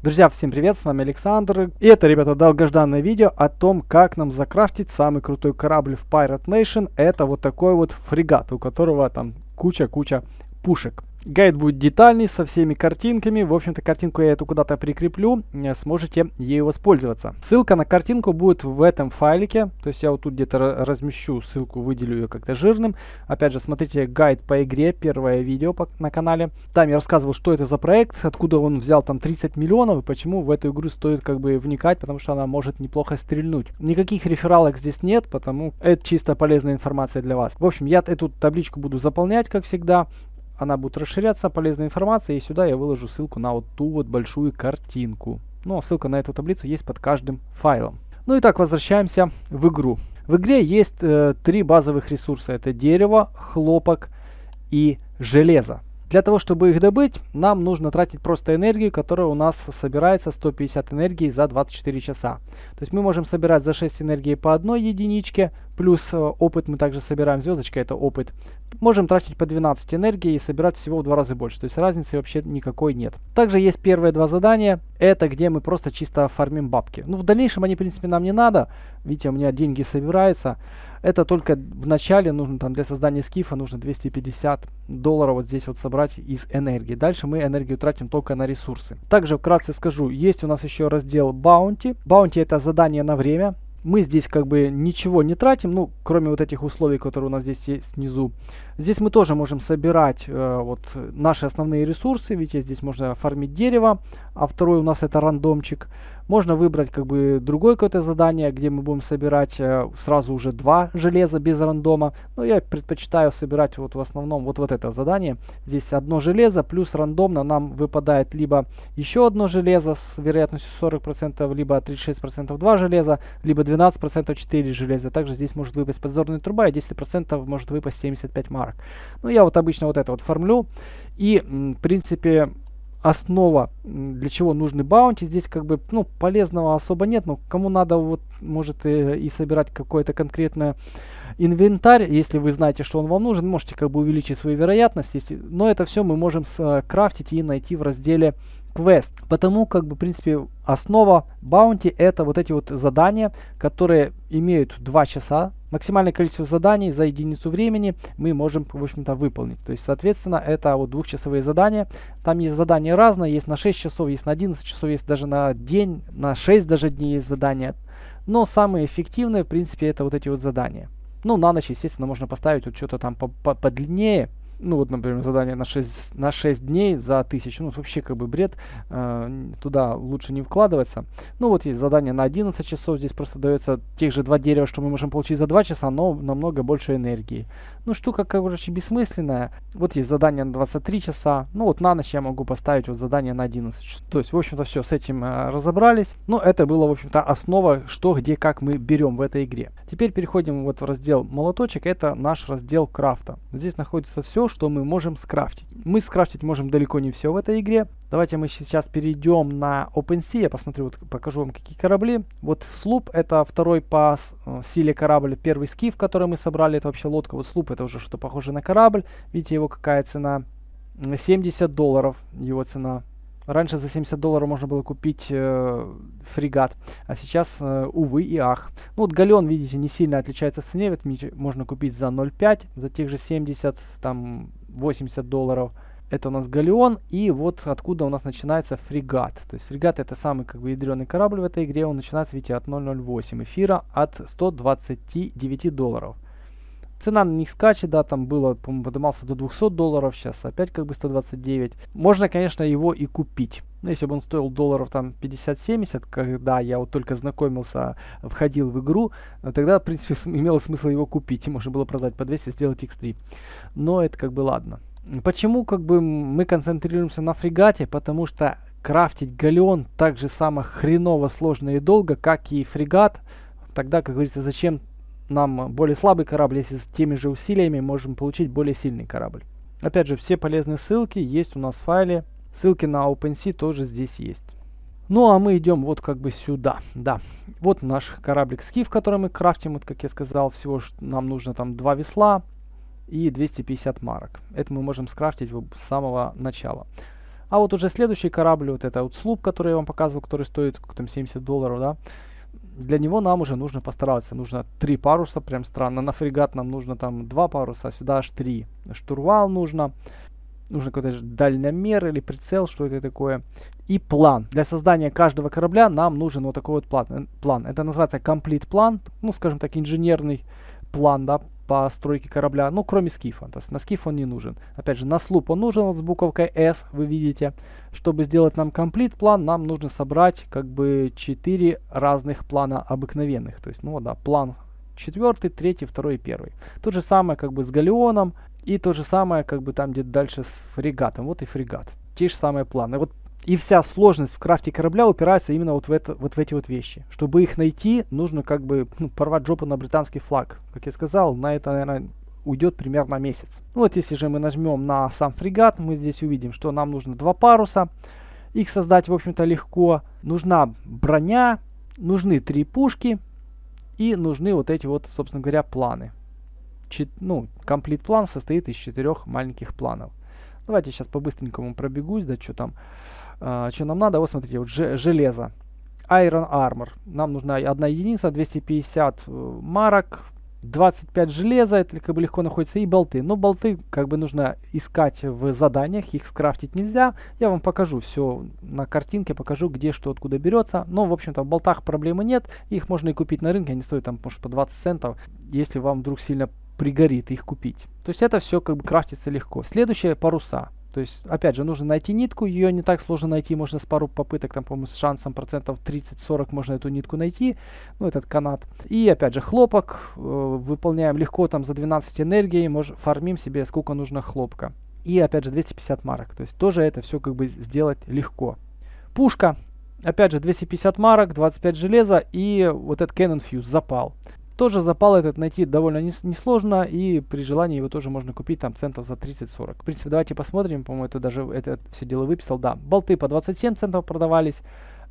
Друзья, всем привет, с вами Александр. И это, ребята, долгожданное видео о том, как нам закрафтить самый крутой корабль в Pirate Nation. Это вот такой вот фрегат, у которого там куча пушек. Гайд будет детальный, со всеми картинками. В общем-то, картинку я эту куда-то прикреплю, сможете ею воспользоваться. Ссылка на картинку будет в этом файлике. То есть я вот тут где-то размещу ссылку, выделю ее как-то жирным. Опять же, смотрите гайд по игре, первое видео на канале. Там я рассказывал, что это за проект, откуда он взял там 30 миллионов и почему в эту игру стоит как бы вникать, потому что она может неплохо стрельнуть. Никаких рефералок здесь нет, потому это чисто полезная информация для вас. В общем, я эту табличку буду заполнять, как всегда. Она будет расширяться, полезная информация, и сюда я выложу ссылку на вот ту вот большую картинку. Ну, а ссылка на эту таблицу есть под каждым файлом. Ну и так, возвращаемся в игру. В игре есть три базовых ресурса. Это дерево, хлопок и железо. Для того, чтобы их добыть, нам нужно тратить просто энергию, которая у нас собирается 150 энергии за 24 часа. То есть мы можем собирать за 6 энергии по одной единичке, плюс опыт мы также собираем, звездочка это опыт. Можем тратить по 12 энергии и собирать всего в 2 раза больше, то есть разницы вообще никакой нет. Также есть первые два задания, это где мы просто чисто фармим бабки. Ну в дальнейшем они в принципе нам не надо, видите, у меня деньги собираются. Это только в начале нужно там для создания скифа нужно 250 долларов вот здесь вот собрать из энергии. Дальше мы энергию тратим только на ресурсы. Также вкратце скажу, есть у нас еще раздел Bounty. Bounty это задание на время. Мы здесь как бы ничего не тратим, ну, кроме вот этих условий, которые у нас здесь есть снизу. Здесь мы тоже можем собирать вот наши основные ресурсы, видите, здесь можно фармить дерево, а второй у нас это рандомчик. Можно выбрать как бы другое какое-то задание, где мы будем собирать сразу уже 2 железа без рандома. Но я предпочитаю собирать вот в основном вот это задание. Здесь одно железо плюс рандомно нам выпадает либо еще одно железо с вероятностью 40%, либо 36% 2 железа, либо 12% 4 железа. Также здесь может выпасть подзорная труба и 10% может выпасть 75 марок. Ну я вот обычно вот это вот фармлю. И в принципе основа, для чего нужны баунти, здесь как бы, ну, полезного особо нет, но кому надо, вот, может и собирать какое-то конкретное инвентарь, если вы знаете, что он вам нужен, можете как бы увеличить свою вероятность, но это все мы можем скрафтить и найти в разделе квест. Потому как бы в принципе основа баунти это вот эти вот задания, которые имеют 2 часа. Максимальное количество заданий за единицу времени мы можем, в общем-то, выполнить. То есть, соответственно, это вот 2-часовые задания. Там есть задания разные, есть на 6 часов, есть на 11 часов, есть даже на день, на 6 даже дней есть задания. Но самые эффективные, в принципе, это вот эти вот задания. Ну, на ночь, естественно, можно поставить вот что-то там подлиннее. Ну вот, например, задание на 6 дней за 1000. Ну, вообще как бы бред. Туда лучше не вкладываться. Ну вот есть задание на 11 часов. Здесь просто дается тех же 2 дерева, что мы можем получить за 2 часа, но намного больше энергии. Ну, штука, короче, бессмысленная. Вот есть задание на 23 часа. Ну вот на ночь я могу поставить вот задание на 11 часов. То есть, в общем-то, все, с этим разобрались. Но это было, в общем-то, основа, что, где, как мы берем в этой игре. Теперь переходим вот в раздел молоточек. Это наш раздел крафта. Здесь находится все, что мы можем скрафтить. Мы скрафтить можем далеко не все в этой игре. Давайте мы сейчас перейдем на OpenSea. Я посмотрю, вот покажу вам какие корабли. Вот слуп это второй по силе корабль. Первый скиф, который мы собрали, это вообще лодка. Вот слуп это уже что похоже на корабль. Видите, его какая цена? 70 долларов его цена. Раньше за 70 долларов можно было купить фрегат, а сейчас, увы и ах. Ну вот галеон, видите, не сильно отличается в цене, ведь можно купить за 0,5, за тех же 70, там 80 долларов. Это у нас галеон, и вот откуда у нас начинается фрегат. То есть фрегат это самый как бы ядреный корабль в этой игре, он начинается, видите, от 0,08 эфира, от 129 долларов. Цена на них скачет, да, там было, по-моему, поднимался до 200 долларов, сейчас опять как бы 129. Можно, конечно, его и купить. Но если бы он стоил долларов там 50-70, когда я вот только знакомился, входил в игру, тогда, в принципе, имело смысл его купить. И можно было продать по 200, сделать X3. Но это как бы ладно. Почему как бы мы концентрируемся на фрегате? Потому что крафтить галеон так же само хреново, сложно и долго, как и фрегат. Тогда, как говорится, зачем нам более слабый корабль, если с теми же усилиями можем получить более сильный корабль. Опять же, все полезные ссылки есть у нас в файле. Ссылки на OpenSea тоже здесь есть. Ну а мы идем вот как бы сюда. Да, вот наш кораблик Скиф, который мы крафтим. Вот как я сказал, всего нам нужно там 2 весла и 250 марок. Это мы можем скрафтить с самого начала. А вот уже следующий корабль, вот это вот слуп, который я вам показывал, который стоит там $70, да, для него нам уже нужно постараться. Нужно 3 паруса, прям странно. На фрегат нам нужно там 2 паруса, а сюда аж 3. Штурвал нужно. Нужно какой-то дальномер или прицел, что это такое. И план. Для создания каждого корабля нам нужен вот такой вот план. Это называется complete план, ну, скажем так, инженерный план, да, по стройке корабля, ну, кроме скифа. То есть на скиф он не нужен. Опять же, на слуп он нужен, вот с буковкой S, вы видите. Чтобы сделать нам complete план, нам нужно собрать как бы 4 разных плана обыкновенных. То есть, ну, да, план 4, 3, 2 и 1. То же самое как бы с галеоном. И то же самое, как бы там где-то дальше с фрегатом. Вот и фрегат. Те же самые планы. Вот и вся сложность в крафте корабля упирается именно вот в эти вот вещи. Чтобы их найти, нужно как бы порвать жопу на британский флаг. Как я сказал, на это, наверное, уйдет примерно месяц. Ну вот если же мы нажмем на сам фрегат, мы здесь увидим, что нам нужно 2 паруса. Их создать, в общем-то, легко. Нужна броня, нужны 3 пушки и нужны вот эти вот, собственно говоря, планы. Комплит план состоит из 4 маленьких планов. Давайте сейчас по-быстренькому пробегусь, да, что там, что нам надо. Вот смотрите, вот железо, Iron Armor. Нам нужна 1 единица, 250 марок, 25 железа, это как бы легко находится, и болты. Но болты как бы нужно искать в заданиях, их скрафтить нельзя. Я вам покажу все на картинке, покажу, где что откуда берется. Но, в общем-то, в болтах проблемы нет, их можно и купить на рынке, они стоят там, может, по 20 центов, если вам вдруг сильно пригорит их купить. То есть это все как бы крафтится легко. Следующее паруса. То есть, опять же, нужно найти нитку, ее не так сложно найти, можно с пару попыток, там, по-моему, с шансом процентов 30-40 можно эту нитку найти, ну, этот канат. И, опять же, хлопок выполняем легко, там, за 12 энергии, фармим себе, сколько нужно хлопка. И, опять же, 250 марок, то есть тоже это все как бы сделать легко. Пушка, опять же, 250 марок, 25 железа и вот этот Cannon Fuse, запал. Тоже запал этот найти довольно несложно, и при желании его тоже можно купить там центов за 30-40. В принципе, давайте посмотрим, по-моему, это даже это все дело выписал. Да, болты по 27 центов продавались,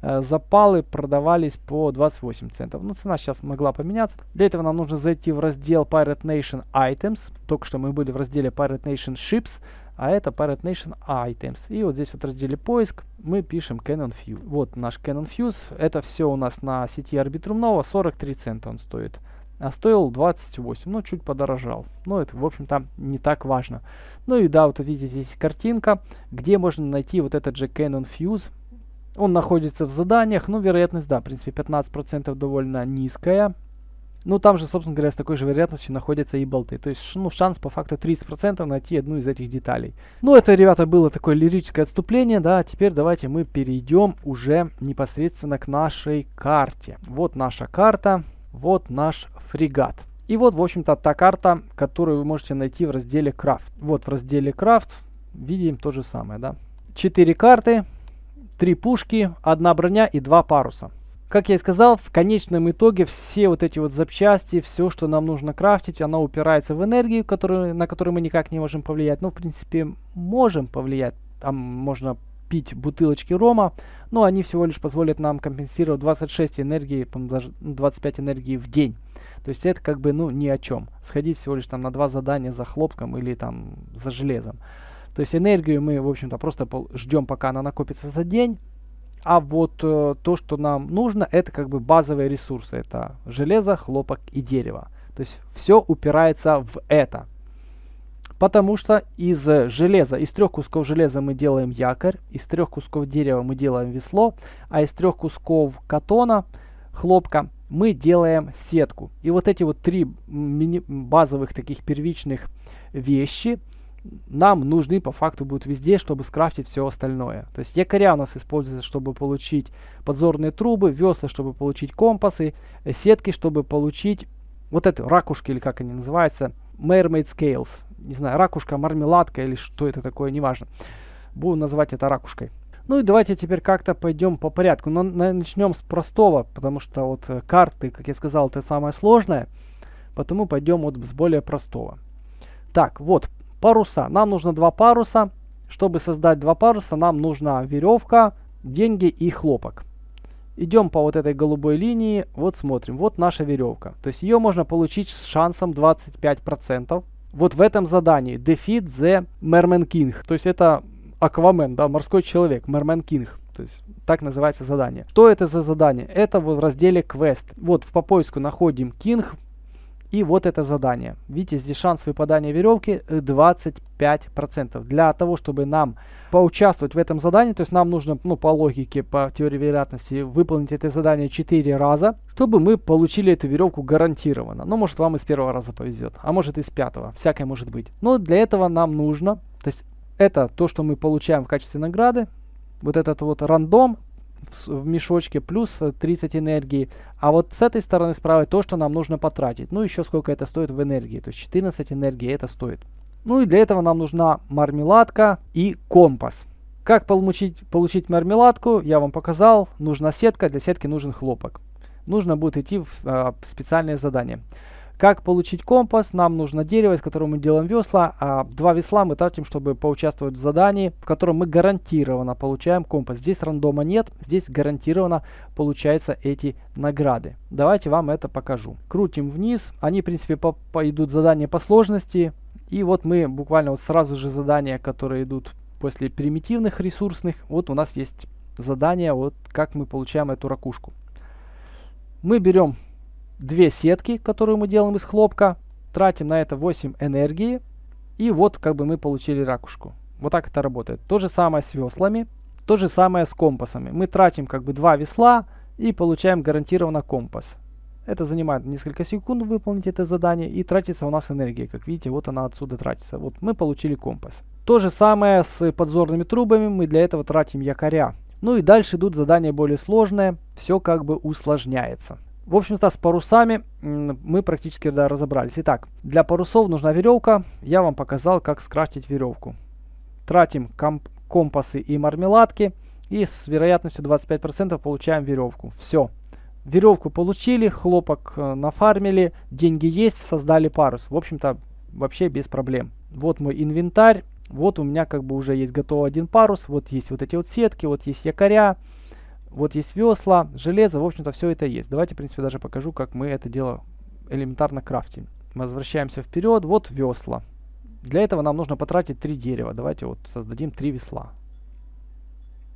запалы продавались по 28 центов. Ну, цена сейчас могла поменяться. Для этого нам нужно зайти в раздел Pirate Nation Items. Только что мы были в разделе Pirate Nation Ships, а это Pirate Nation Items. И вот здесь вот в разделе поиск мы пишем Cannon Fuse. Вот наш Cannon Fuse. Это все у нас на сети Arbitrum Nova, 43 цента он стоит. А стоил 28, ну чуть подорожал. Но это, в общем-то, не так важно. Ну и да, вот видите, здесь картинка, где можно найти вот этот же Cannon Fuse. Он находится в заданиях, ну вероятность, да, в принципе, 15% довольно низкая. Ну там же, собственно говоря, с такой же вероятностью находятся и болты. То есть, ну, шанс по факту 30% найти одну из этих деталей. Ну это, ребята, было такое лирическое отступление, да. Теперь давайте мы перейдем уже непосредственно к нашей карте. Вот наша карта. Вот наш фрегат. И вот, в общем-то, та карта, которую вы можете найти в разделе Крафт. Вот в разделе Крафт видим то же самое, да. 4 карты, 3 пушки, 1 броня и 2 паруса. Как я и сказал, в конечном итоге все вот эти вот запчасти, все, что нам нужно крафтить, оно упирается в энергию, на которую мы никак не можем повлиять. Ну, в принципе, можем повлиять. Там можно пить бутылочки рома, но они всего лишь позволят нам компенсировать 26 энергии, даже 25 энергии в день. То есть это как бы, ну, ни о чем. Сходить всего лишь там на 2 задания за хлопком или там за железом. То есть энергию мы, в общем-то, просто ждем, пока она накопится за день. А вот то, что нам нужно, это как бы базовые ресурсы. Это железо, хлопок и дерево. То есть все упирается в это. Потому что из железа, из 3 кусков железа мы делаем якорь, из 3 кусков дерева мы делаем весло, а из 3 кусков катона, хлопка, мы делаем сетку. И вот эти вот 3 базовых таких первичных вещи нам нужны по факту будут везде, чтобы скрафтить все остальное. То есть якоря у нас используются, чтобы получить подзорные трубы, весла, чтобы получить компасы, сетки, чтобы получить вот эту ракушки, или как они называются, Mermaid Scales. Не знаю, ракушка, мармеладка или что это такое, неважно. Буду называть это ракушкой. Ну и давайте теперь как-то пойдем по порядку. Но начнем с простого, потому что вот карты, как я сказал, это самое сложное. Потому пойдем вот с более простого. Так, вот паруса. Нам нужно 2 паруса. Чтобы создать 2 паруса, нам нужна веревка, деньги и хлопок. Идем по вот этой голубой линии. Вот смотрим. Вот наша веревка. То есть ее можно получить с шансом 25%. Вот в этом задании Defeat the Merman King. То есть это Аквамен, да, морской человек, Merman King. То есть так называется задание. Что это за задание? Это вот в разделе Quest. Вот по поиску находим King. И вот это задание. Видите, здесь шанс выпадания веревки 25%. Для того, чтобы нам поучаствовать в этом задании, то есть нам нужно, ну, по логике, по теории вероятности, выполнить это задание 4 раза, чтобы мы получили эту веревку гарантированно. Ну, может, вам и с первого раза повезет, а может и с пятого. Всякое может быть. Но для этого нам нужно, то есть это то, что мы получаем в качестве награды, вот этот вот рандом в мешочке плюс 30 энергии. А вот с этой стороны справа то, что нам нужно потратить. Ну, еще сколько это стоит в энергии. То есть 14 энергии это стоит. Ну и для этого нам нужна мармеладка и компас. Как получить мармеладку, я вам показал. Нужна сетка, для сетки нужен хлопок. Нужно будет идти в специальное задание. Как получить компас? Нам нужно дерево, из которого мы делаем весла, а 2 весла мы тратим, чтобы поучаствовать в задании, в котором мы гарантированно получаем компас. Здесь рандома нет, здесь гарантированно получаются эти награды. Давайте вам это покажу. Крутим вниз, они в принципе идут задания по сложности. И вот мы буквально вот сразу же задания, которые идут после примитивных ресурсных, вот у нас есть задание, вот как мы получаем эту ракушку. Мы берем 2 сетки, которые мы делаем из хлопка, тратим на это 8 энергии, и вот как бы мы получили ракушку. Вот так это работает. То же самое с веслами, то же самое с компасами. Мы тратим как бы 2 весла и получаем гарантированно компас. Это занимает несколько секунд выполнить это задание, и тратится у нас энергия. Как видите, вот она отсюда тратится. Вот мы получили компас. То же самое с подзорными трубами, мы для этого тратим якоря. Ну и дальше идут задания более сложные, все как бы усложняется. В общем-то, с парусами мы практически разобрались. Итак, для парусов нужна веревка. Я вам показал, как скрафтить веревку. Тратим компасы и мармеладки. И с вероятностью 25% получаем веревку. Все. Веревку получили, хлопок нафармили, деньги есть, создали парус. В общем-то, вообще без проблем. Вот мой инвентарь. Вот у меня как бы уже есть готовый один парус. Вот есть вот эти вот сетки, вот есть якоря. Вот есть весла, железо, в общем-то все это есть. Давайте, в принципе, даже покажу, как мы это дело элементарно крафтим. Возвращаемся вперед, вот весла. Для этого нам нужно потратить 3 дерева. Давайте вот создадим 3 весла.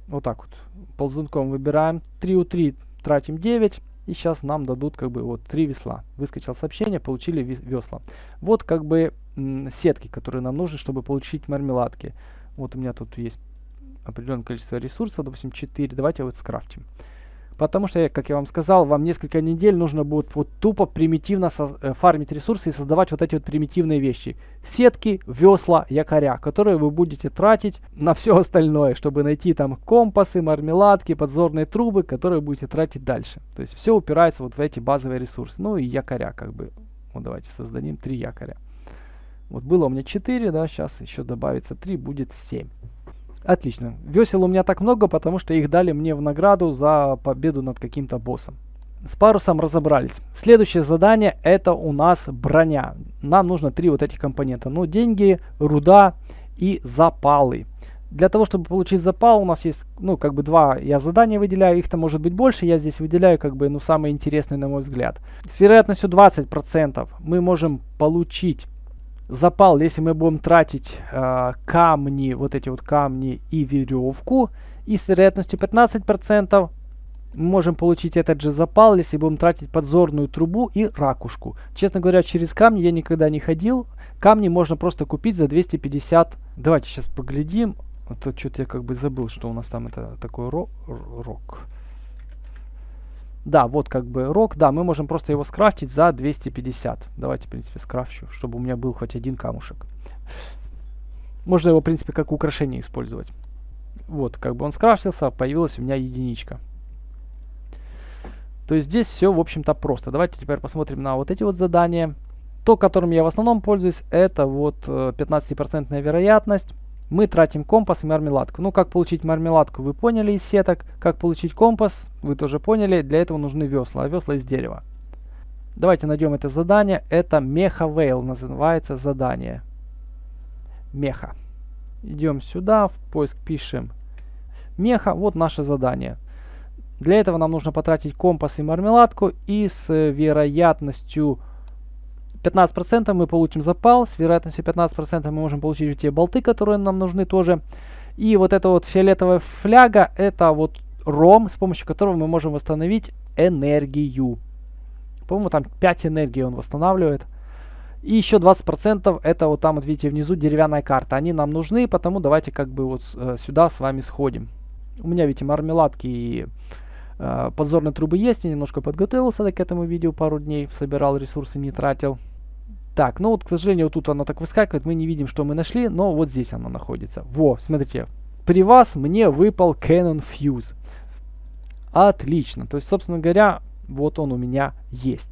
Вот так вот. Ползунком выбираем 3 у 3, тратим 9. И сейчас нам дадут как бы вот 3 весла. Выскочило сообщение, получили весла. Вот как бы сетки, которые нам нужны, чтобы получить мармеладки. Вот у меня тут есть определенное количество ресурсов, допустим 4, давайте вот скрафтим. Потому что, как я вам сказал, вам несколько недель нужно будет вот тупо примитивно фармить ресурсы и создавать вот эти вот примитивные вещи. Сетки, весла, якоря, которые вы будете тратить на все остальное, чтобы найти там компасы, мармеладки, подзорные трубы, которые будете тратить дальше. То есть все упирается вот в эти базовые ресурсы. Ну и якоря как бы. Вот давайте создадим 3 якоря. Вот было у меня 4, да, сейчас еще добавится 3, будет 7. Отлично. Весел у меня так много, потому что их дали мне в награду за победу над каким-то боссом. С парусом разобрались. Следующее задание это у нас броня. Нам нужно 3 вот этих компонента. Ну, деньги, руда и запалы. Для того, чтобы получить запал, у нас есть, ну, как бы 2 я задания выделяю. Их-то может быть больше. Я здесь выделяю, как бы, ну, самые интересные, на мой взгляд. С вероятностью 20% мы можем получить запал, если мы будем тратить камни, вот эти вот камни и веревку. И с вероятностью 15% мы можем получить этот же запал, если будем тратить подзорную трубу и ракушку. Честно говоря, через камни я никогда не ходил. Камни можно просто купить за 250. Давайте сейчас поглядим. Это что-то я как бы забыл, что у нас там это такой рок. Да, вот как бы рок, да, мы можем просто его скрафтить за 250. Давайте, в принципе, скрафчу, чтобы у меня был хоть один камушек. Можно его, в принципе, как украшение использовать. Вот, как бы он скрафтился, появилась у меня единичка. То есть здесь все, в общем-то, просто. Давайте теперь посмотрим на вот эти вот задания. То, которым я в основном пользуюсь, это вот 15% вероятность. Мы тратим компас и мармеладку. Ну, как получить мармеладку, вы поняли из сеток. Как получить компас, вы тоже поняли. Для этого нужны весла, а весла из дерева. Давайте найдем это задание. Это Меха Вейл называется задание. Меха. Идем сюда, в поиск пишем Меха. Вот наше задание. Для этого нам нужно потратить компас и мармеладку. И с вероятностью 15% мы получим запал, с вероятностью 15% мы можем получить те болты, которые нам нужны тоже. И вот эта вот фиолетовая фляга, это вот ром, с помощью которого мы можем восстановить энергию. По-моему, там 5 энергии он восстанавливает. И еще 20% это вот там, вот видите, внизу деревянная карта. Они нам нужны, потому давайте как бы вот сюда с вами сходим. У меня, видите, мармеладки и подзорные трубы есть. Я немножко подготовился к этому видео пару дней. Собирал ресурсы, не тратил. Так, ну вот, к сожалению, вот тут оно так выскакивает. Мы не видим, что мы нашли, но вот здесь оно находится. Во, смотрите. При вас мне выпал Cannon Fuse. Отлично. То есть, собственно говоря, вот он у меня есть.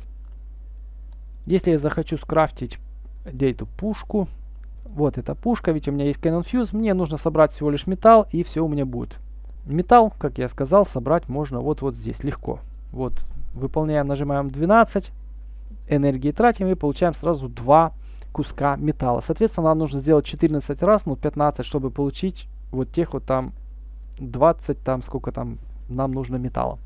Если я захочу скрафтить где эту пушку, вот эта пушка, ведь у меня есть Cannon Fuse, мне нужно собрать всего лишь металл, и все у меня будет. Металл, как я сказал, собрать можно вот здесь, легко. Вот, выполняем, нажимаем 12, энергии тратим и получаем сразу 2 куска металла. Соответственно, нам нужно сделать 14 раз, ну 15, чтобы получить вот тех вот там 20, там сколько там нам нужно металла.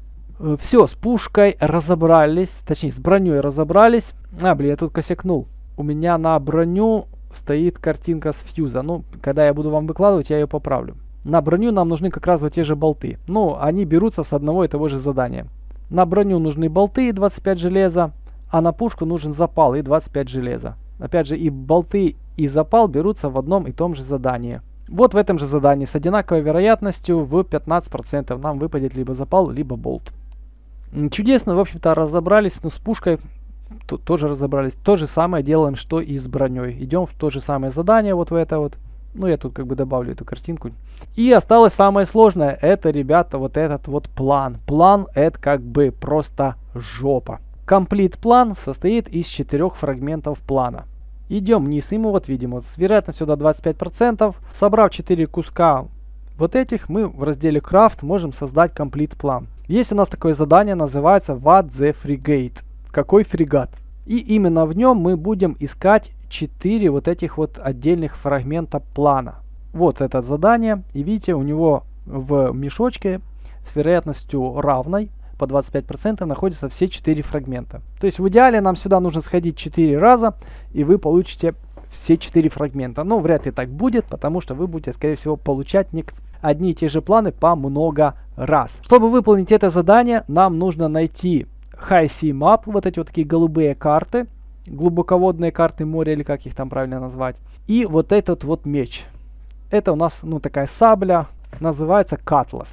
Все, с пушкой разобрались, точнее с броней разобрались. Блин, я тут косякнул. У меня на броню стоит картинка с фьюза. Ну, когда я буду вам выкладывать, я ее поправлю. На броню нам нужны как раз вот те же болты. Ну, они берутся с одного и того же задания. На броню нужны болты и 25 железа, а на пушку нужен запал и 25 железа. Опять же, и болты, и запал берутся в одном и том же задании. Вот в этом же задании с одинаковой вероятностью в 15% нам выпадет либо запал, либо болт. Чудесно, в общем-то, разобрались, но с пушкой тоже разобрались. То же самое делаем, что и с броней. Идем в то же самое задание, вот в это вот. Ну, я тут как бы добавлю эту картинку. И осталось самое сложное. Это, ребята, вот этот вот план. План это как бы просто жопа. Complete план состоит из 4 фрагментов плана. Идем вниз, и мы вот видим, вот с вероятностью до 25%. Собрав 4 куска вот этих, мы в разделе Craft можем создать Complete план. Есть у нас такое задание, называется What the Frigate. Какой фрегат? И именно в нем мы будем искать 4 вот этих вот отдельных фрагмента плана. Вот это задание. И видите, у него в мешочке с вероятностью равной по 25% находятся все 4 фрагмента. То есть в идеале нам сюда нужно сходить 4 раза, и вы получите все 4 фрагмента. Но вряд ли так будет, потому что вы будете, скорее всего, получать одни и те же планы по много раз. Чтобы выполнить это задание, нам нужно найти High Sea Map, вот эти вот такие голубые карты, глубоководные карты моря, или как их там правильно назвать. И вот этот вот меч. Это у нас, ну, такая сабля, называется Cutlass.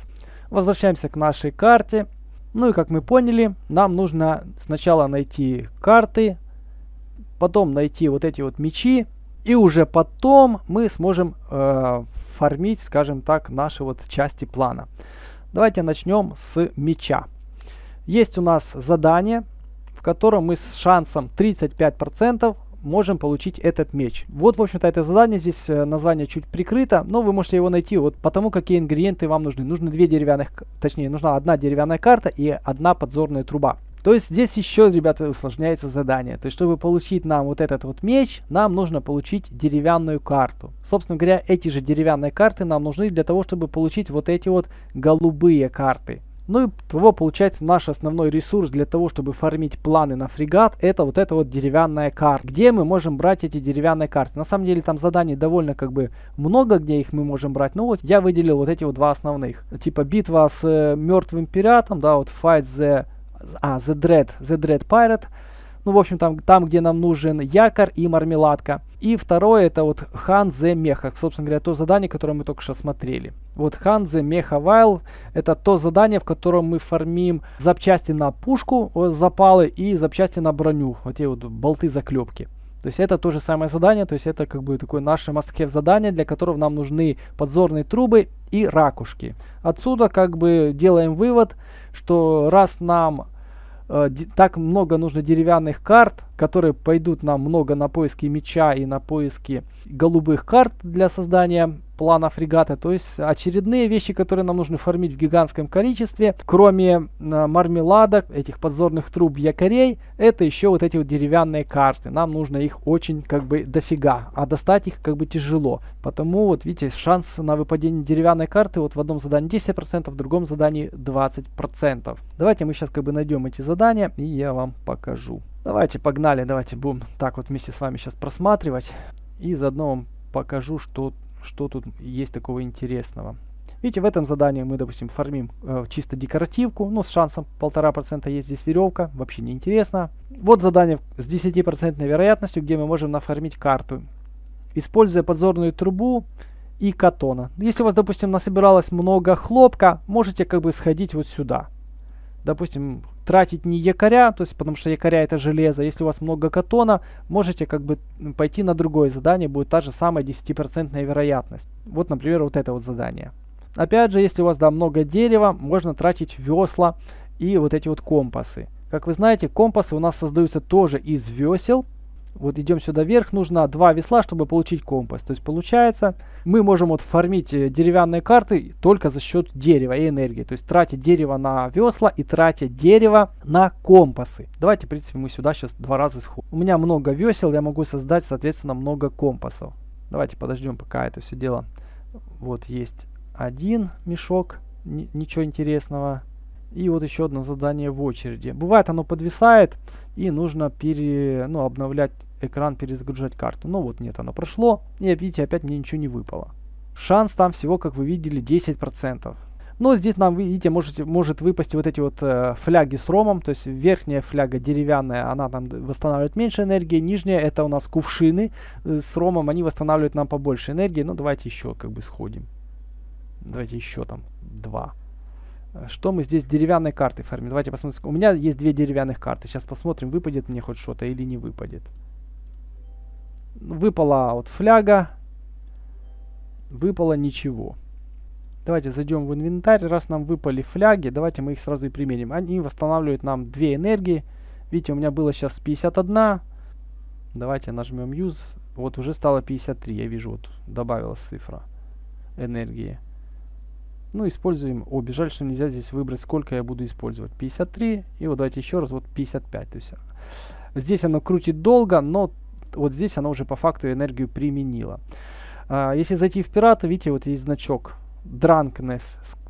Возвращаемся к нашей карте. Ну и как мы поняли, нам нужно сначала найти карты, потом найти вот эти вот мечи, и уже потом мы сможем фармить, скажем так, наши вот части плана. Давайте начнем с меча. Есть у нас задание, в котором мы с шансом 35% можем получить этот меч. Вот, в общем-то, это задание. Здесь название чуть прикрыто, но вы можете его найти вот потому, какие ингредиенты вам нужны. Нужны 2 деревянных, точнее, нужна 1 деревянная карта и 1 подзорная труба. То есть здесь еще, ребята, усложняется задание. То есть, чтобы получить нам вот этот вот меч, нам нужно получить деревянную карту. Собственно говоря, эти же деревянные карты нам нужны для того, чтобы получить вот эти вот голубые карты. Ну и того, получается, наш основной ресурс для того, чтобы фармить планы на фрегат, это вот эта вот деревянная карта. Где мы можем брать эти деревянные карты? На самом деле там заданий довольно как бы много, где их мы можем брать. Ну вот я выделил вот эти вот 2 основных. Типа битва с мертвым пиратом, да, вот Fight the Dread Pirate. Ну, в общем, там, где нам нужен якорь и мармеладка. И второе, это вот Hunt the Mecha. Собственно говоря, то задание, которое мы только что смотрели. Вот Hunt the Mecha While, это то задание, в котором мы фармим запчасти на пушку, запалы, и запчасти на броню. Вот эти вот болты заклепки. То есть это то же самое задание, то есть это как бы такое наше must-have задание, для которого нам нужны подзорные трубы и ракушки. Отсюда как бы делаем вывод, что раз нам так много нужно деревянных карт, которые пойдут нам много на поиски меча и на поиски голубых карт для создания плана фрегата. То есть очередные вещи, которые нам нужно фармить в гигантском количестве, кроме мармеладок, этих подзорных труб, якорей, это еще вот эти вот деревянные карты. Нам нужно их очень как бы дофига, а достать их как бы тяжело. Потому вот видите, шанс на выпадение деревянной карты вот в одном задании 10%, в другом задании 20%. Давайте мы сейчас как бы найдем эти задания, и я вам покажу. Давайте, погнали, давайте будем так вот вместе с вами сейчас просматривать. И заодно вам покажу, что что тут есть такого интересного. Видите, в этом задании мы, допустим, фармим чисто декоративку, ну, с шансом 1,5% есть здесь веревка, вообще не интересно. Вот задание с 10% вероятностью, где мы можем нафармить карту, используя подзорную трубу и катона. Если у вас, допустим, насобиралось много хлопка, можете как бы сходить вот сюда. Допустим, тратить не якоря, то есть потому что якоря это железо. Если у вас много катона, можете как бы пойти на другое задание, будет та же самая 10% вероятность. Вот, например, вот это вот задание. Опять же, если у вас, да, много дерева, можно тратить весла и вот эти вот компасы. Как вы знаете, компасы у нас создаются тоже из весел. Вот идем сюда вверх, нужно 2 весла, чтобы получить компас. То есть получается, мы можем вот фармить деревянные карты только за счет дерева и энергии. То есть тратить дерево на весла и тратить дерево на компасы. Давайте, в принципе, мы сюда сейчас 2 раза сходим. У меня много весел, я могу создать, соответственно, много компасов. Давайте подождем, пока это все дело. Вот есть один мешок, ничего интересного. И вот еще одно задание в очереди. Бывает, оно подвисает, и нужно обновлять экран, перезагружать карту. Ну вот, нет, оно прошло, и видите, опять мне ничего не выпало. Шанс там всего, как вы видели, 10%. Но здесь нам, видите, может выпасть вот эти вот фляги с ромом. То есть верхняя фляга деревянная, она там восстанавливает меньше энергии. Нижняя, это у нас кувшины с ромом, они восстанавливают нам побольше энергии. Ну, давайте еще как бы сходим. Давайте еще там 2. Что мы здесь деревянной картой фармим? Давайте посмотрим. У меня есть 2 деревянных карты. Сейчас посмотрим, выпадет мне хоть что-то или не выпадет. Выпала вот фляга. Выпало ничего. Давайте зайдем в инвентарь. Раз нам выпали фляги, давайте мы их сразу и применим. Они восстанавливают нам 2 энергии. Видите, у меня было сейчас 51. Давайте нажмем Use. Вот уже стало 53. Я вижу, вот добавилась цифра энергии. Ну, используем обе. Жаль, что нельзя здесь выбрать, сколько я буду использовать. 53. И вот давайте еще раз, вот 55. То есть здесь оно крутит долго, но вот здесь оно уже по факту энергию применило. Если зайти в пирата, видите, вот есть значок drunkenness,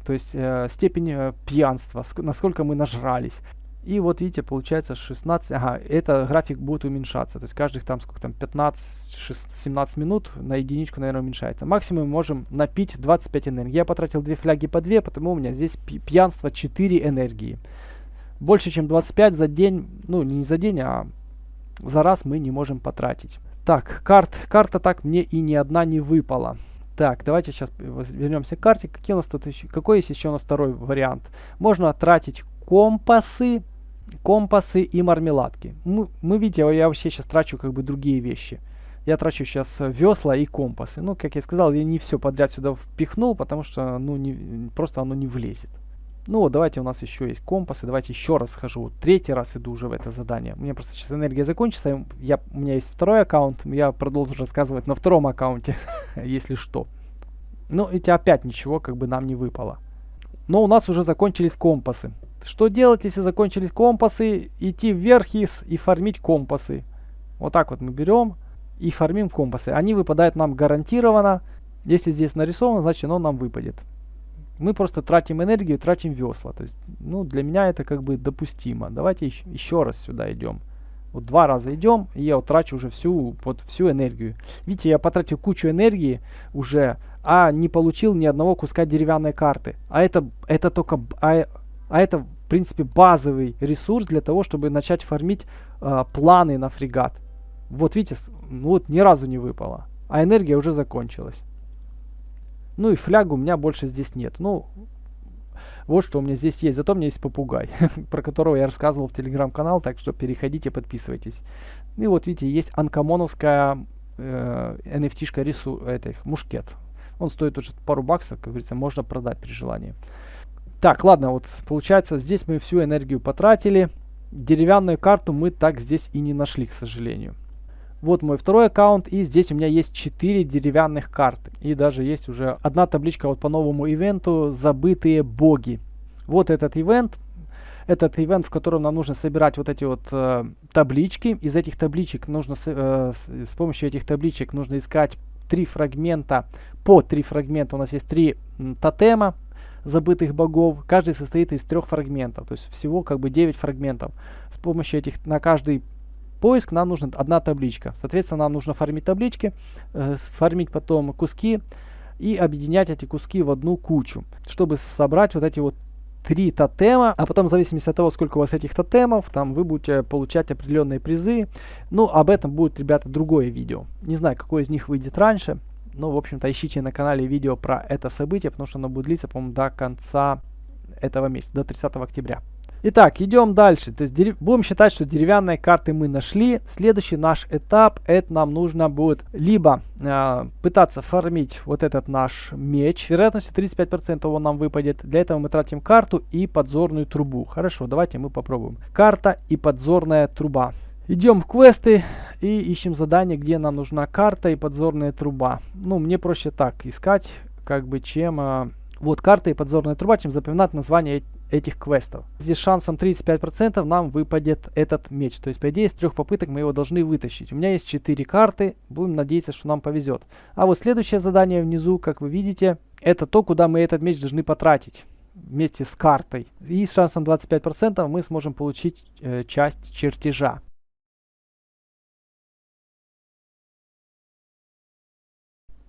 то есть степень пьянства, насколько мы нажрались. И вот видите, получается 16, это график будет уменьшаться, то есть каждых там, сколько там, 15-17 минут на единичку, наверное, уменьшается. Максимум мы можем напить 25 энергии. Я потратил 2 фляги по 2, потому у меня здесь пьянство 4 энергии. Больше, чем 25 за день, ну не за день, а за раз мы не можем потратить. Так, карта так мне и ни одна не выпала. Так, давайте сейчас вернемся к карте. Какие у нас тут еще, какой есть еще у нас второй вариант? Можно тратить компасы и мармеладки. Мы видите, я вообще сейчас трачу как бы другие вещи. Я трачу сейчас весла и компасы. Ну, как я сказал, я не все подряд сюда впихнул, потому что, просто оно не влезет. Ну вот, давайте, у нас еще есть компасы. Давайте еще раз схожу. Вот 3-й раз иду уже в это задание. У меня просто сейчас энергия закончится. У меня есть второй аккаунт. Я продолжу рассказывать на втором аккаунте, если что. Ну, эти опять ничего как бы нам не выпало. Но у нас уже закончились компасы. Что делать, если закончились компасы? Идти вверх и фармить компасы. Вот так вот мы берем и фармим компасы. Они выпадают нам гарантированно. Если здесь нарисовано, значит оно нам выпадет. Мы просто тратим энергию, тратим весла. То есть, для меня это как бы допустимо. Давайте еще раз сюда идем. Вот 2 раза идем, и я вот трачу уже всю энергию. Видите, я потратил кучу энергии уже, а не получил ни одного куска деревянной карты. А это в принципе, базовый ресурс для того, чтобы начать фармить планы на фрегат. Вот видите, вот ни разу не выпало. А энергия уже закончилась. Ну и флягу у меня больше здесь нет. Ну, вот что у меня здесь есть. Зато у меня есть попугай, про которого я рассказывал в телеграм-канал, так что переходите, подписывайтесь. И вот видите, есть анкомоновская NFT-шка мушкет. Он стоит уже пару баксов, как говорится, можно продать при желании. Так, ладно, вот получается, здесь мы всю энергию потратили. Деревянную карту мы так здесь и не нашли, к сожалению. Вот мой второй аккаунт, и здесь у меня есть 4 деревянных карты. И даже есть уже одна табличка вот по новому ивенту «Забытые боги». Вот этот ивент, в котором нам нужно собирать вот эти вот таблички. Из этих табличек нужно, с помощью этих табличек нужно искать 3 фрагмента. По 3 фрагмента у нас есть 3 тотема забытых богов. Каждый состоит из 3 фрагментов. То есть всего как бы 9 фрагментов. С помощью этих, на каждый поиск нам нужна одна табличка. Соответственно, нам нужно фармить таблички, фармить потом куски и объединять эти куски в одну кучу, чтобы собрать вот эти вот 3 тотема, а потом в зависимости от того, сколько у вас этих тотемов, там вы будете получать определенные призы. Ну, об этом будет, ребята, другое видео. Не знаю, какое из них выйдет раньше, но, в общем-то, ищите на канале видео про это событие, потому что оно будет длиться, по-моему, до конца этого месяца, до 30 октября. Итак, идем дальше. То есть будем считать, что деревянные карты мы нашли. Следующий наш этап, это нам нужно будет либо пытаться фармить вот этот наш меч. Вероятностью 35% он нам выпадет. Для этого мы тратим карту и подзорную трубу. Хорошо, давайте мы попробуем. Карта и подзорная труба. Идем в квесты и ищем задание, где нам нужна карта и подзорная труба. Ну, мне проще так искать, как бы, чем... вот карта и подзорная труба, чем запоминать название этих квестов. Здесь шансом 35% нам выпадет этот меч. То есть, по идее, с 3 попыток мы его должны вытащить. У меня есть 4 карты. Будем надеяться, что нам повезет. А вот следующее задание внизу, как вы видите, это то, куда мы этот меч должны потратить вместе с картой. И с шансом 25% мы сможем получить часть чертежа.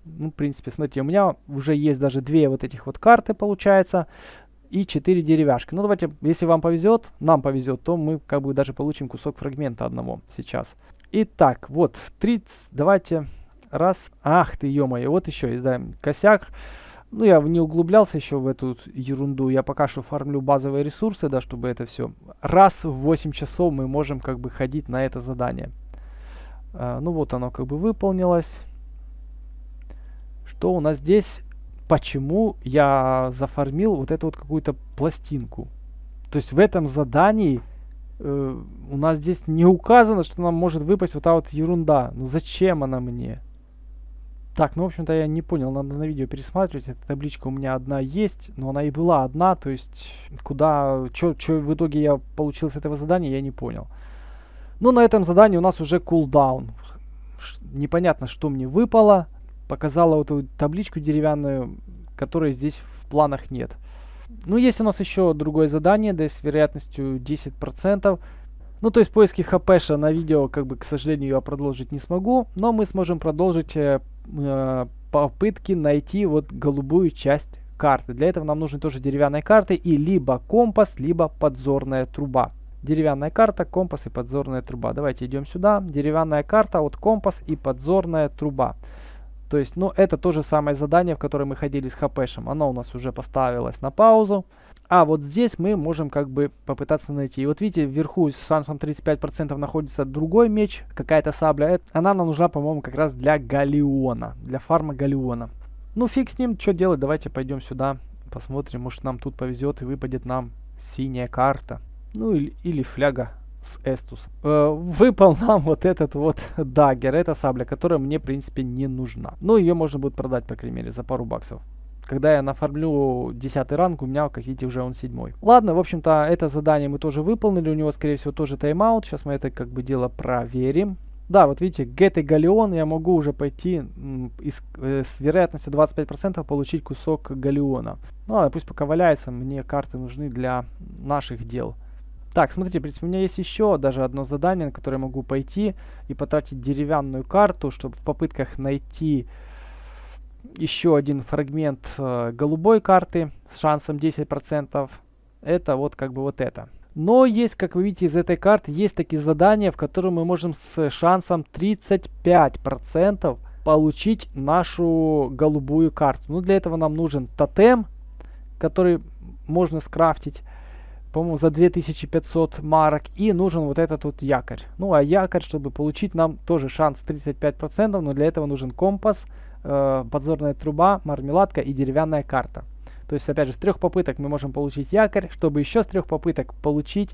Ну, в принципе, смотрите, у меня уже есть даже 2 вот этих вот карты, получается, и 4 деревяшки. Ну, давайте, если вам повезет, нам повезет, то мы как бы даже получим кусок фрагмента одного сейчас. Итак, вот, 30, давайте, раз, ах ты, ё-моё, вот еще есть, да, косяк. Ну, я не углублялся еще в эту ерунду, я пока что фармлю базовые ресурсы, да, чтобы это все. Раз в 8 часов мы можем как бы ходить на это задание. Ну, вот оно как бы выполнилось. Что у нас здесь? Почему я зафармил вот эту вот какую-то пластинку? То есть в этом задании у нас здесь не указано, что нам может выпасть вот та вот ерунда. Ну зачем она мне? Так, ну в общем-то я не понял, надо на видео пересматривать. Эта табличка у меня одна есть, но она и была одна. То есть куда, что в итоге я получил с этого задания, я не понял. Ну на этом задании у нас уже кулдаун. Непонятно, что мне выпало. Показала вот эту табличку деревянную, которой здесь в планах нет. Ну, есть у нас еще другое задание, да, с вероятностью 10%. Ну, то есть поиски хпша на видео, как бы, к сожалению, я продолжить не смогу. Но мы сможем продолжить попытки найти вот голубую часть карты. Для этого нам нужны тоже деревянные карты и либо компас, либо подзорная труба. Деревянная карта, компас и подзорная труба. Давайте идем сюда. Деревянная карта, вот компас и подзорная труба. То есть, ну, это то же самое задание, в которое мы ходили с хпшем. Оно у нас уже поставилось на паузу. А вот здесь мы можем как бы попытаться найти. И вот видите, вверху с шансом 35% находится другой меч, какая-то сабля. Она нам нужна, по-моему, как раз для галеона, для фарма галеона. Ну, фиг с ним, что делать, давайте пойдем сюда, посмотрим, может нам тут повезет и выпадет нам синяя карта. Ну, или фляга с Эстус. Выпал нам вот этот вот даггер. Это сабля, которая мне, в принципе, не нужна. Но ее можно будет продать, по крайней мере, за пару баксов. Когда я нафармлю 10 ранг, у меня, как видите, уже он 7. Ладно, в общем-то, это задание мы тоже выполнили. У него, скорее всего, тоже тайм-аут. Сейчас мы это, как бы, дело проверим. Да, вот видите, get и галеон я могу уже пойти с вероятностью 25% получить кусок галеона. Ну ладно, пусть пока валяется. Мне карты нужны для наших дел. Так, смотрите, в принципе, у меня есть еще даже одно задание, на которое я могу пойти и потратить деревянную карту, чтобы в попытках найти еще один фрагмент голубой карты с шансом 10%. Это вот как бы вот это. Но есть, как вы видите, из этой карты есть такие задания, в которых мы можем с шансом 35% получить нашу голубую карту. Ну, для этого нам нужен тотем, который можно скрафтить, по-моему, за 2500 марок. И нужен вот этот вот якорь. Ну, а якорь, чтобы получить, нам тоже шанс 35%, но для этого нужен компас, подзорная труба, мармеладка и деревянная карта. То есть, опять же, с 3 попыток мы можем получить якорь, чтобы еще с 3 попыток получить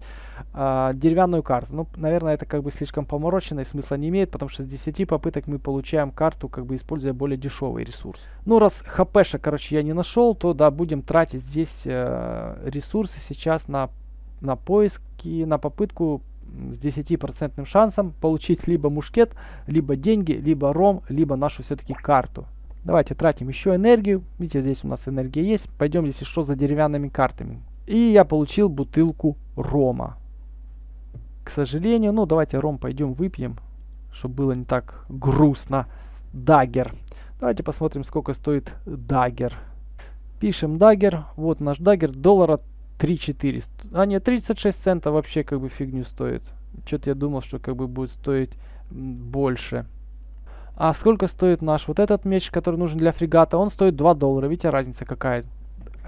деревянную карту. Ну, наверное, это как бы слишком поморочено и смысла не имеет, потому что с 10 попыток мы получаем карту, как бы используя более дешевый ресурс. Ну, раз хпша, короче, я не нашел, то да, будем тратить здесь ресурсы сейчас на поиски, на попытку с 10% шансом получить либо мушкет, либо деньги, либо ром, либо нашу все-таки карту. Давайте тратим еще энергию. Видите, здесь у нас энергия есть. Пойдем, если что, за деревянными картами. И я получил бутылку рома. к сожалению. Ну, давайте ром пойдем выпьем, чтобы было не так грустно. Даггер. Давайте посмотрим, сколько стоит даггер. Пишем даггер. Вот наш даггер, доллара 3,400. А нет, 36 центов вообще как бы фигню стоит. Что-то я думал, что как бы будет стоить больше. А сколько стоит наш вот этот меч, который нужен для фрегата? Он стоит 2 доллара. Видите, разница какая?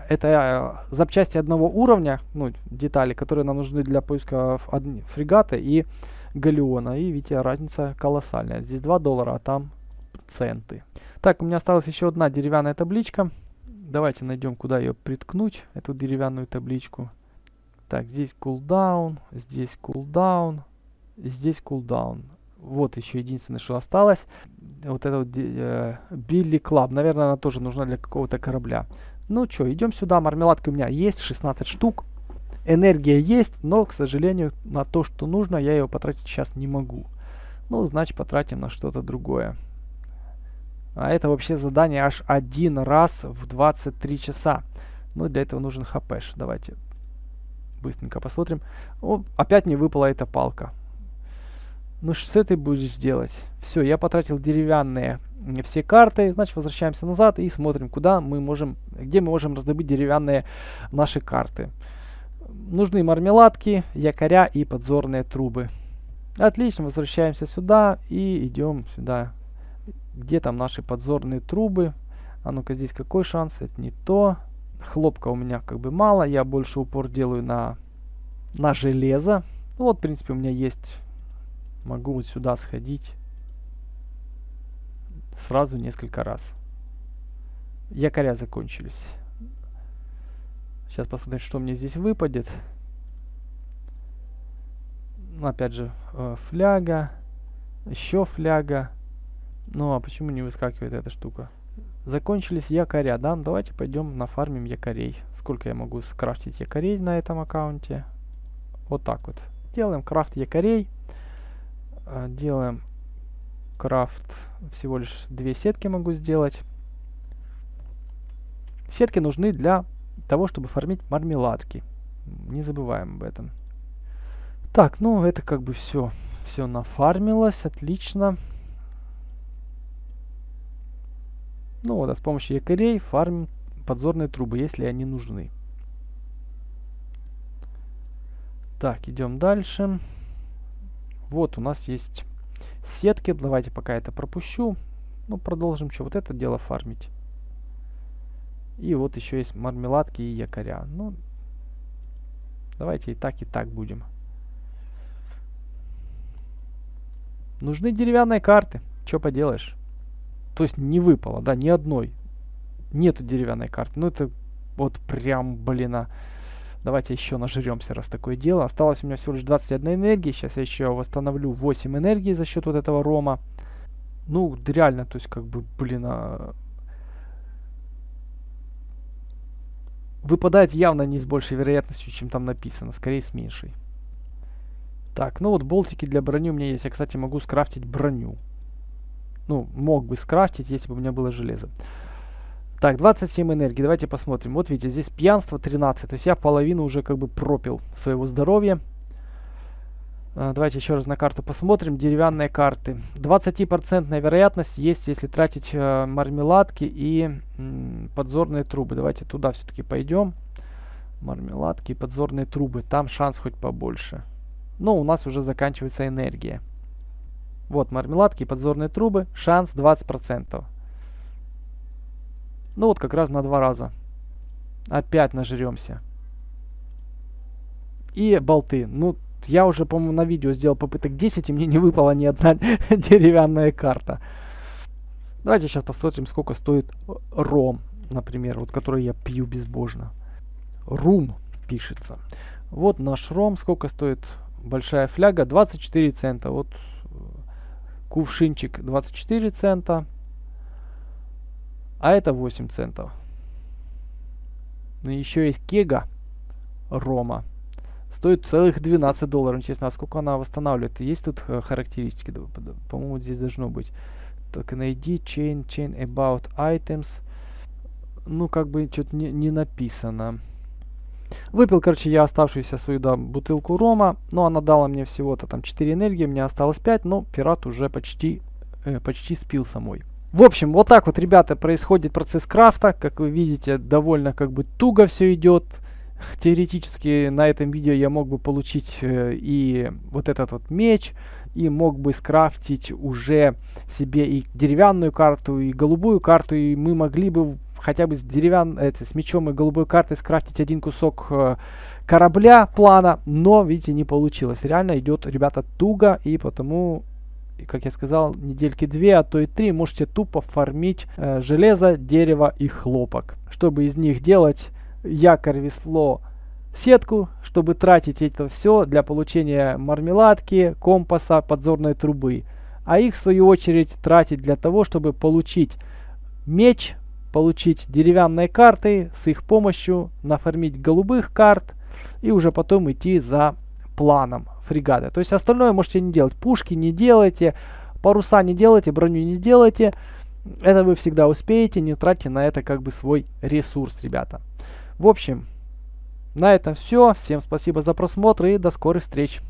Это запчасти одного уровня, ну, детали, которые нам нужны для поиска фрегата и галеона. И видите, разница колоссальная. Здесь 2 доллара, а там центы. Так, у меня осталась еще одна деревянная табличка. Давайте найдем, куда ее приткнуть, эту деревянную табличку. Так, здесь кулдаун, здесь кулдаун, здесь кулдаун. Вот еще единственное, что осталось. Вот это вот Билли Клаб. Наверное, она тоже нужна для какого-то корабля. Ну что, идем сюда. Мармеладки у меня есть, 16 штук. Энергия есть, но, к сожалению, на то, что нужно, я ее потратить сейчас не могу. Ну, значит, потратим на что-то другое. А это вообще задание аж один раз в 23 часа. Ну, для этого нужен хпш. Давайте быстренько посмотрим. О, опять мне выпала эта палка. Ну, что с этой будешь делать? Все, я потратил деревянные все карты. Значит, возвращаемся назад и смотрим, где мы можем раздобыть деревянные наши карты. Нужны мармеладки, якоря и подзорные трубы. Отлично, возвращаемся сюда и идем сюда. Где там наши подзорные трубы? А ну-ка, здесь какой шанс? Это не то. Хлопка у меня как бы мало. Я больше упор делаю на железо. Ну, вот, в принципе, у меня есть. Могу вот сюда сходить. Сразу несколько раз. Якоря закончились. Сейчас посмотрим, что мне здесь выпадет. Ну, опять же, фляга. Еще фляга. Ну, а почему не выскакивает эта штука? Закончились якоря, да? Давайте пойдем нафармим якорей. Сколько я могу скрафтить якорей на этом аккаунте? Вот так вот. Делаем крафт якорей. Делаем крафт. Всего лишь 2 сетки могу сделать. Сетки нужны для того, чтобы фармить мармеладки. Не забываем об этом. Так, ну это как бы все. Все нафармилось. Отлично. Ну вот, а с помощью якорей фармим подзорные трубы, если они нужны. Так, идем дальше. Вот у нас есть сетки. Давайте пока это пропущу. Ну, продолжим что, вот это дело фармить. И вот еще есть мармеладки и якоря. Ну, давайте и так будем. Нужны деревянные карты. Что поделаешь? То есть не выпало, да, ни одной. Нету деревянной карты. Ну, это вот прям, блин, давайте еще нажремся, раз такое дело. Осталось у меня всего лишь 21 энергии. Сейчас я еще восстановлю 8 энергии за счет вот этого рома. Ну, реально, то есть, как бы, блин, выпадает явно не с большей вероятностью, чем там написано. Скорее, с меньшей. Так, ну вот болтики для брони у меня есть. Я, кстати, могу скрафтить броню. Ну, мог бы скрафтить, если бы у меня было железо. Так, 27 энергии. Давайте посмотрим. Вот видите, здесь пьянство 13. То есть я половину уже как бы пропил своего здоровья. Давайте еще раз на карту посмотрим. Деревянные карты. 20% вероятность есть, если тратить мармеладки и подзорные трубы. Давайте туда все-таки пойдем. Мармеладки и подзорные трубы. Там шанс хоть побольше. Но у нас уже заканчивается энергия. Вот, мармеладки и подзорные трубы. Шанс 20%. Ну вот, как раз на 2 раза. Опять нажремся. И болты. Ну, я уже, по-моему, на видео сделал попыток 10, и мне не выпала ни одна деревянная карта. Давайте сейчас посмотрим, сколько стоит ром, например, вот который я пью безбожно. Рум пишется. Вот наш ром. Сколько стоит большая фляга? 24 цента. Вот кувшинчик 24 цента. А это 8 центов. Ну, еще есть кега рома. Стоит целых 12 долларов. Интересно, а сколько она восстанавливает? Есть тут характеристики? По-моему, здесь должно быть. Так, найди chain about items. Ну, как бы что-то не написано. Выпил, короче, я оставшуюся свою, да, бутылку рома, но она дала мне всего-то там 4 энергии, мне осталось 5, но пират уже почти спил самой. В общем, вот так вот, ребята, происходит процесс крафта. Как вы видите, довольно как бы туго все идет. Теоретически на этом видео я мог бы получить и вот этот вот меч, и мог бы скрафтить уже себе и деревянную карту, и голубую карту, и мы могли бы хотя бы с мечом и голубой картой скрафтить один кусок корабля плана, но, видите, не получилось. Реально идет, ребята, туго, и потому, как я сказал, недельки 2, а то и 3 можете тупо фармить железо, дерево и хлопок, чтобы из них делать якорь, весло, сетку, чтобы тратить это все для получения мармеладки, компаса, подзорной трубы. А их, в свою очередь, тратить для того, чтобы получить меч, получить деревянные карты, с их помощью нафармить голубых карт и уже потом идти за планом фрегата. То есть остальное можете не делать. Пушки не делайте, паруса не делайте, броню не делайте. Это вы всегда успеете, не тратьте на это как бы свой ресурс, ребята. В общем, на этом все. Всем спасибо за просмотр и до скорых встреч.